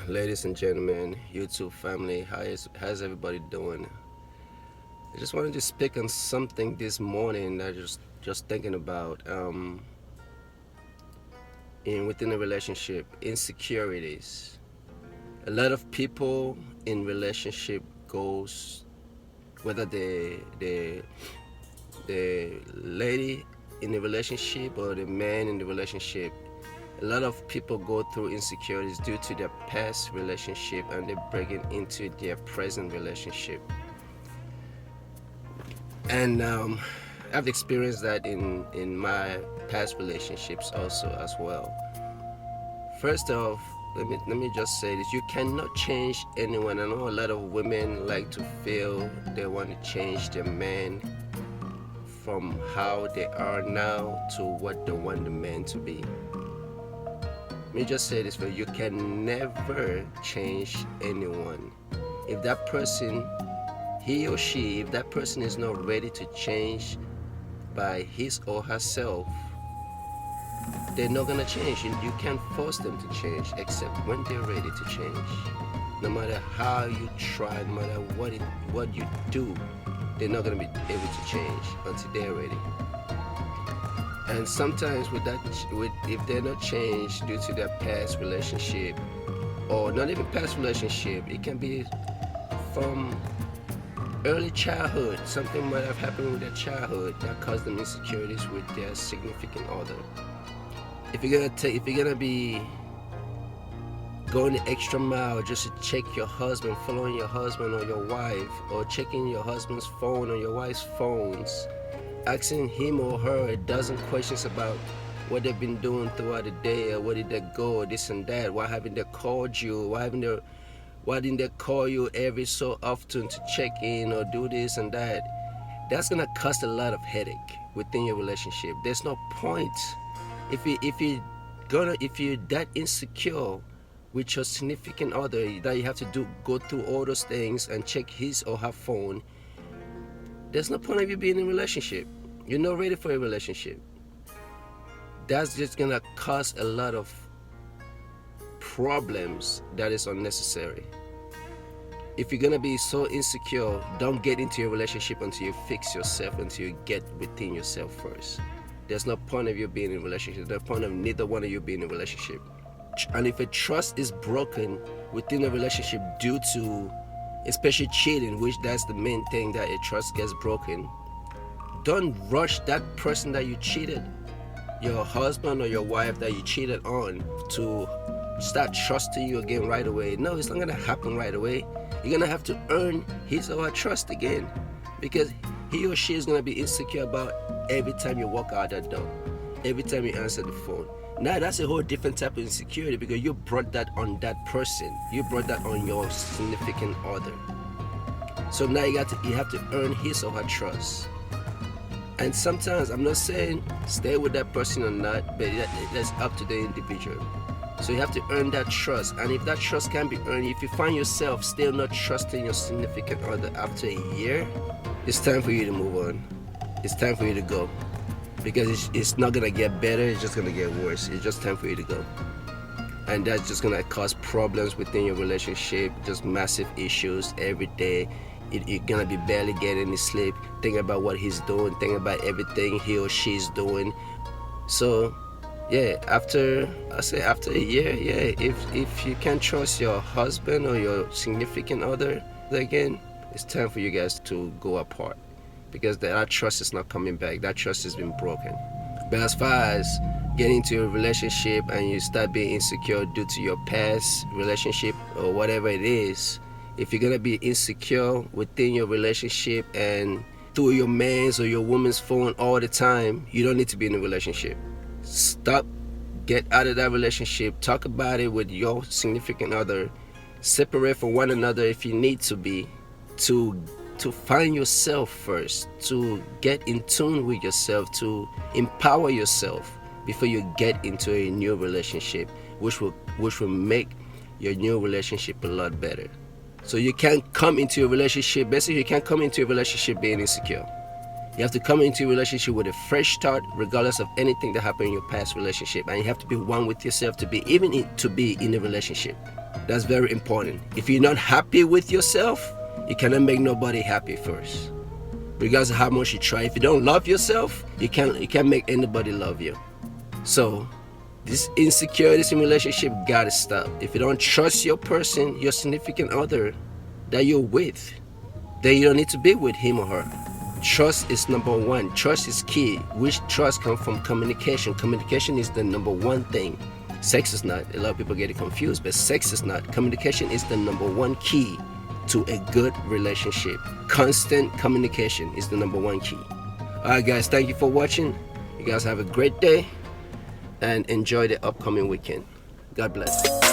Ladies and gentlemen, YouTube family, how's everybody doing? I just wanted to speak on something this morning that I just thinking about in within a relationship, insecurities. A lot of people in relationship goes whether the lady in the relationship or the man in the relationship. A lot of people go through insecurities due to their past relationship and they bring it into their present relationship. And I've experienced that in my past relationships also as well. First off, let me just say this: you cannot change anyone. I know a lot of women like to feel they want to change their man from how they are now to what they want the man to be. Let me just say this for you: you can never change anyone. If that person, he or she, if that person is not ready to change by his or herself, they're not gonna change. You can't force them to change except when they're ready to change. No matter how you try, no matter what you do, they're not gonna be able to change until they're ready. And sometimes if they're not changed due to their past relationship, or not even past relationship, it can be from early childhood. Something might have happened with their childhood that caused them insecurities with their significant other. If you're gonna be going the extra mile just to check your husband, following your husband or your wife, or checking your husband's phone or your wife's phones, asking him or her a dozen questions about what they've been doing throughout the day, or where did they go, this and that, why haven't they called you, why didn't they call you every so often to check in or do this and that, that's gonna cause a lot of headache within your relationship. There's no point if you're that insecure with your significant other that you have to go through all those things and check his or her phone. There's no point of you being in a relationship. You're not ready for a relationship. That's just gonna cause a lot of problems that is unnecessary. If you're gonna be so insecure, don't get into a relationship until you fix yourself, until you get within yourself first. There's no point of you being in a relationship. There's no point of neither one of you being in a relationship. And if a trust is broken within a relationship due to especially cheating, which that's the main thing that a trust gets broken, don't rush that person that you cheated, your husband or your wife that you cheated on, to start trusting you again right away. No, it's not gonna happen right away. You're gonna have to earn his or her trust again, because he or she is gonna be insecure about every time you walk out that door, every time you answer the phone. Now that's a whole different type of insecurity, because you brought that on that person. You brought that on your significant other. So now you have to earn his or her trust. And sometimes, I'm not saying stay with that person or not, but that's up to the individual. So you have to earn that trust. And if that trust can be earned, if you find yourself still not trusting your significant other after a year, it's time for you to move on. It's time for you to go. Because it's not gonna get better, it's just gonna get worse. It's just time for you to go. And that's just gonna cause problems within your relationship, just massive issues every day. You're gonna be barely getting any sleep, thinking about what he's doing, thinking about everything he or she's doing. So yeah, after a year, yeah, if you can't trust your husband or your significant other again, it's time for you guys to go apart, because that trust is not coming back. That trust has been broken. But as far as getting into a relationship and you start being insecure due to your past relationship or whatever it is, if you're gonna be insecure within your relationship and through your man's or your woman's phone all the time, you don't need to be in a relationship. Stop, get out of that relationship, talk about it with your significant other, separate from one another if you need to be, to find yourself first, to get in tune with yourself, to empower yourself before you get into a new relationship, which will make your new relationship a lot better. So you can't come into a relationship, basically you can't come into a relationship being insecure. You have to come into a relationship with a fresh start, regardless of anything that happened in your past relationship. And you have to be one with yourself to be in a relationship. That's very important. If you're not happy with yourself, you cannot make nobody happy first. Regardless of how much you try, if you don't love yourself, you can't make anybody love you. So this insecurities in relationship gotta stop. If you don't trust your person, your significant other that you're with, then you don't need to be with him or her. Trust is number one. Trust is key. Which trust comes from communication. Communication is the number one thing. Sex is not. A lot of people get it confused, but sex is not. Communication is the number one key to a good relationship. Constant communication is the number one key. Alright guys, thank you for watching. You guys have a great day and enjoy the upcoming weekend. God bless.